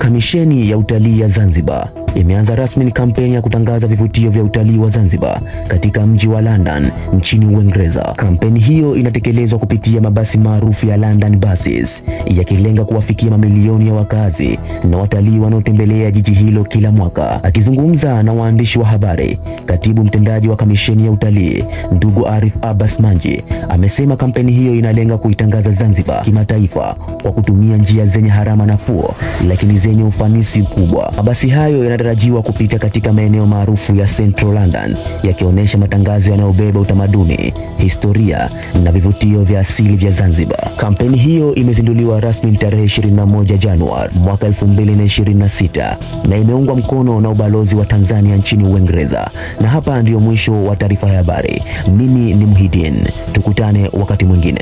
Kamisheni ya Utalii ya Zanzibar imeanza rasmi kampeni ya kutangaza vivutio vya utalii wa Zanzibar katika mji wa London nchini Uingereza. Kampeni hiyo inatekelezwa kupitia mabasi maarufu ya London Buses, yakilenga kuwafikia mamilioni ya wakazi na watalii wanaotembelea jiji hilo kila mwaka. Akizungumza na waandishi wa habari, katibu mtendaji wa Kamisheni ya Utalii, ndugu Arif Abbas Manji, amesema kampeni hiyo inalenga kuitangaza Zanzibar kimataifa kwa kutumia njia zenye gharama nafuu lakini zenye ufanisi mkubwa. Mabasi hayo yanatarajiwa kupita katika maeneo maarufu ya Central London, yakionyesha matangazo yanayobeba utamaduni, historia na vivutio vya asili vya Zanzibar. Kampeni hiyo imezinduliwa rasmi tarehe 21 Januari mwaka 2026 na imeungwa mkono na ubalozi wa Tanzania nchini Uingereza. Na hapa ndiyo mwisho wa taarifa ya habari. Mimi ni Muhidin, tukutane wakati mwingine.